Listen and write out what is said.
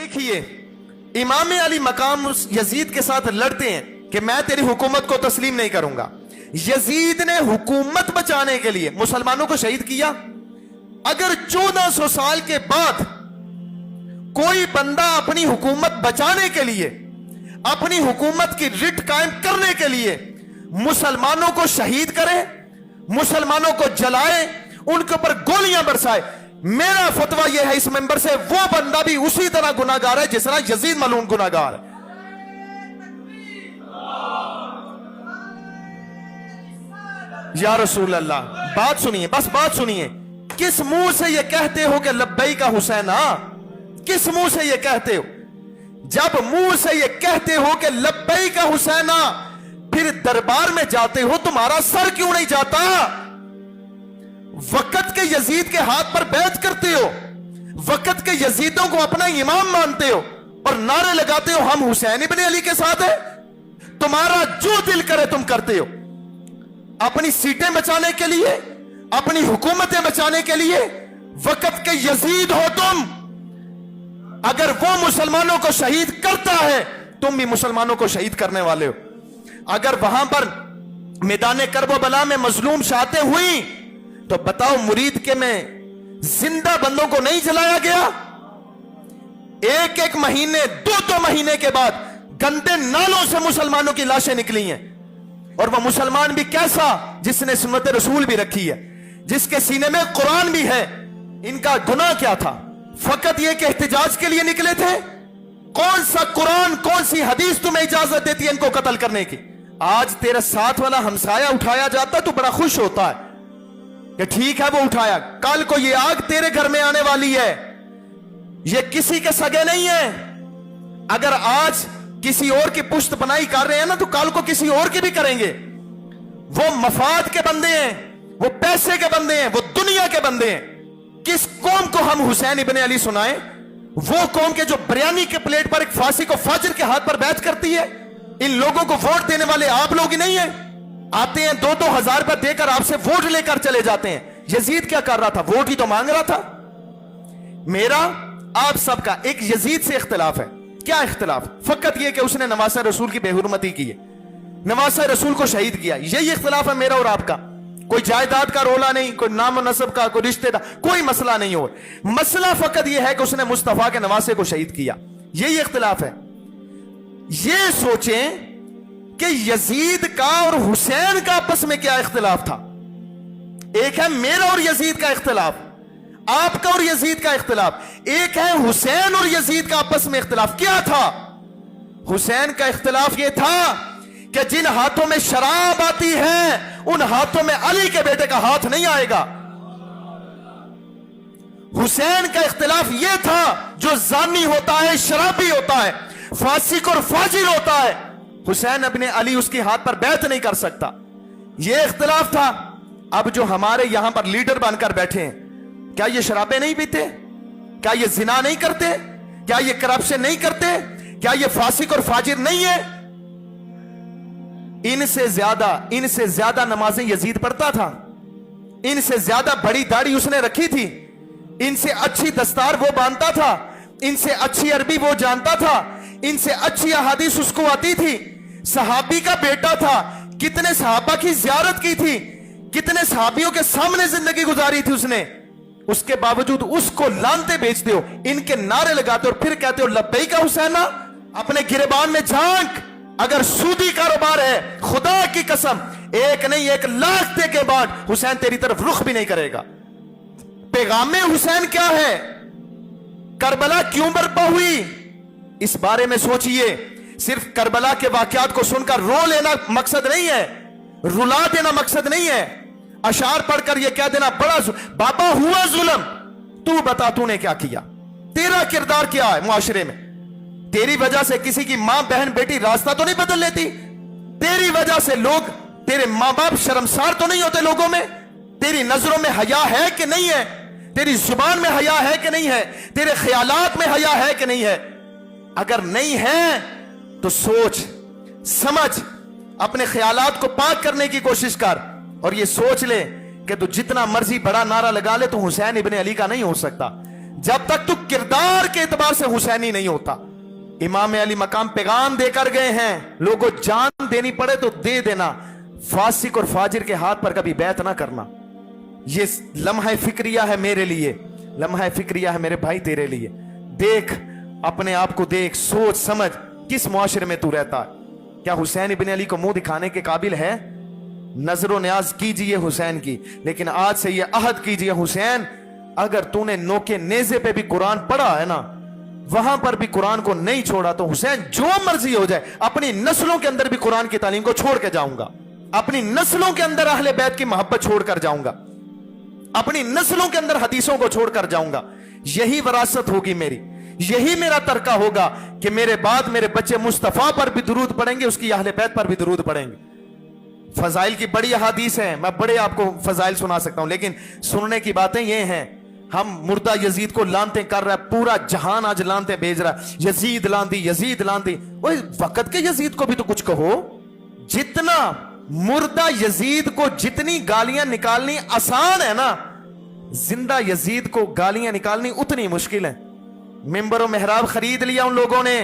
देखिए इमाम अली मकाम उस यजीद के साथ लड़ते हैं कि मैं तेरी हुकूमत को तस्लीम नहीं करूंगा। यजीद ने हुकूमत बचाने के लिए मुसलमानों को शहीद किया। अगर 1400 साल के बाद कोई बंदा अपनी हुकूमत बचाने के लिए, अपनी हुकूमत की रिट कायम करने के लिए मुसलमानों को शहीद करे, मुसलमानों को जलाए, उनके ऊपर गोलियां बरसाए, मेरा फतवा यह है इस मेंबर से, वो बंदा भी उसी तरह गुनाहगार है जिस तरह यजीद मलून गुनाहगार है। या रसूल अल्लाह, बात सुनिए, बस बात सुनिए। किस मुंह से ये कहते हो कि लब्बैक हुसैना? किस मुंह से ये कहते हो? जब मुंह से ये कहते हो कि लब्बैक हुसैना, फिर दरबार में जाते हो, तुम्हारा सर क्यों नहीं जाता? वक्त के यजीद के हाथ पर बैत करते हो, वक्त के यजीदों को अपना इमाम मानते हो और नारे लगाते हो हम हुसैन इब्ने अली के साथ है। तुम्हारा जो दिल करे तुम करते हो, अपनी सीटें बचाने के लिए, अपनी हुकूमतें बचाने के लिए। वक्त के यजीद हो तुम। अगर वो मुसलमानों को शहीद करता है, तुम भी मुसलमानों को शहीद करने वाले हो। अगर वहां पर मैदान करबो बला में मजलूम शातें हुई, तो बताओ मुरीद के में जिंदा बंदों को नहीं जलाया गया? एक एक महीने, दो महीने के बाद गंदे नालों से मुसलमानों की लाशें निकली हैं। और वह मुसलमान भी कैसा, जिसने सुन्नत रसूल भी रखी है, जिसके सीने में कुरान भी है। इनका गुनाह क्या था? फकत यह कि एहतिजाज के लिए निकले थे। कौन सा कुरान, कौन सी हदीस तुम्हें इजाजत देती है इनको कत्ल करने की? आज तेरा साथ वाला हमसाया उठाया जाता तो बड़ा खुश होता है कि ठीक है वो उठाया। कल को ये आग तेरे घर में आने वाली है। ये किसी के सगे नहीं है। अगर आज किसी और की पुश्त बनाई कर रहे हैं ना, तो कल को किसी और की भी करेंगे। वो मफाद के बंदे हैं, वो पैसे के बंदे हैं, वो दुनिया के बंदे हैं। किस कौम को हम हुसैन इब्ने अली सुनाएं? वो कौम के जो बिरयानी के प्लेट पर एक फांसी को फाजिर के हाथ पर बैठ करती है। इन लोगों को वोट देने वाले आप लोग ही नहीं है। आते हैं 2-2 हजार रुपए देकर आपसे वोट लेकर चले जाते हैं। यजीद क्या कर रहा था? वोट ही तो मांग रहा था। मेरा आप सबका एक यजीद से इख्तिलाफ है। क्या इख्तिलाफ? फकत यह कि उसने नवासा रसूल की बेहुरमती की है, नवासा रसूल को शहीद किया। यही इख्तिलाफ है मेरा और आपका। कोई जायदाद का रोला नहीं, कोई नाम नसब का, कोई रिश्तेदार, कोई मसला नहीं हो। मसला फकत यह है कि उसने मुस्तफा के नवासे को शहीद किया। यही इख्तिलाफ है। ये सोचें कि यजीद का और हुसैन का आपस में क्या इख्तिलाफ था। एक है मेरा और यजीद का इख्तिलाफ, आपका और यजीद का इख्तिलाफ। एक है हुसैन और यजीद का आपस में इख्तिलाफ। क्या था? हुसैन का इख्तिलाफ यह था कि जिन हाथों में शराब आती है, उन हाथों में अली के बेटे का हाथ नहीं आएगा। हुसैन का इख्तिलाफ यह था जो जानी होता है, शराबी होता है, फासिक और फाजिर होता है, हुसैन इब्ने अली उसके हाथ पर बैत नहीं कर सकता। यह इख्तिलाफ था। अब जो हमारे यहां पर लीडर बनकर बैठे हैं, क्या ये शराबें नहीं पीते? क्या ये जिना नहीं करते? क्या ये करप्शन नहीं करते? क्या ये फासिक और फाजिर नहीं है? इनसे ज्यादा नमाजें यजीद पढ़ता था। इनसे ज्यादा बड़ी दाढ़ी उसने रखी थी। इनसे अच्छी दस्तार वो बांधता था। इनसे अच्छी अरबी वो जानता था। इनसे अच्छी अहादीस उसको आती थी। सहाबी का बेटा था। कितने सहाबा की जियारत की थी, कितने सहाबियों के सामने जिंदगी गुजारी थी उसने। उसके बावजूद उसको लानते बेचते हो, इनके नारे लगाते हो और फिर कहते हो लब्बैक हुसैना। अपने गिरबान में झांक। अगर सूदी कारोबार है, खुदा की कसम, एक नहीं 1 लाख दे के बाद हुसैन तेरी तरफ रुख भी नहीं करेगा। पैगामे हुसैन क्या है? करबला क्यों बर्पा हुई? इस बारे में सोचिए। सिर्फ करबला के वाकयात को सुनकर रो लेना मकसद नहीं है, रुला देना मकसद नहीं है। अशार पढ़कर यह कह देना बड़ा बाबा हुआ जुल्म। तू बता तूने क्या किया? तेरा किरदार क्या है मुआशरे में? तेरी वजह से किसी की मां बहन बेटी रास्ता तो नहीं बदल लेती? तेरी वजह से लोग, तेरे मां बाप शर्मसार तो नहीं होते लोगों में? तेरी नजरों में हया है कि नहीं है? तेरी जुबान में हया है कि नहीं है? तेरे ख्यालात में हया है कि नहीं है? अगर नहीं है तो सोच समझ, अपने ख्यालात को पाक करने की कोशिश कर और ये सोच ले कि तू जितना मर्जी बड़ा नारा लगा ले, तो हुसैन इब्ने अली का नहीं हो सकता। जब तक तू किरदार के एतबार से हुसैनी नहीं होता। इमाम अली मकाम पैगाम देकर गए हैं, लोगों जान देनी पड़े तो दे देना, फासिक और फाजिर के हाथ पर कभी बैत ना करना। ये लम्हा फिक्रिया है मेरे लिए, लम्हा फिक्रिया है मेरे भाई तेरे लिए। देख अपने आप को देख, सोच समझ किस मुआशरे में तू रहता है। क्या हुसैन इब्न अली को मुंह दिखाने के काबिल है? नजरो न्याज कीजिए हुसैन की, लेकिन आज से ये अहद कीजिए हुसैन, अगर तूने नोके नेजे पे भी कुरान पढ़ा है ना, वहां पर भी कुरान को नहीं छोड़ा, तो हुसैन जो मर्जी हो जाए, अपनी नस्लों के अंदर भी कुरान की तालीम को छोड़ के जाऊंगा, अपनी नस्लों के अंदर अहले बैत की मोहब्बत छोड़कर जाऊंगा, अपनी नस्लों के अंदर हदीसों को छोड़कर जाऊंगा। यही विरासत होगी मेरी, यही मेरा तरका होगा कि मेरे बाद मेरे बच्चे मुस्तफा पर भी दुरूद पढ़ेंगे, उसकी अहले बैत पर भी दुरूद पढ़ेंगे। फजाइल की बड़ी हदीस है, मैं बड़े आपको फजाइल सुना सकता हूं, लेकिन सुनने की बातें ये हैं, हम मुर्दा यजीद को लानते कर रहा है, पूरा जहान आज लानते भेज रहा है, यजीद लांदी, यजीद लांदी। ओए वक्त के यजीद को भी तो कुछ कहो। जितना मुर्दा यजीद को जितनी गालियां निकालनी आसान है ना, जिंदा यजीद को गालियां निकालनी उतनी मुश्किल है। मिंबर और मेहराब खरीद लिया उन लोगों ने,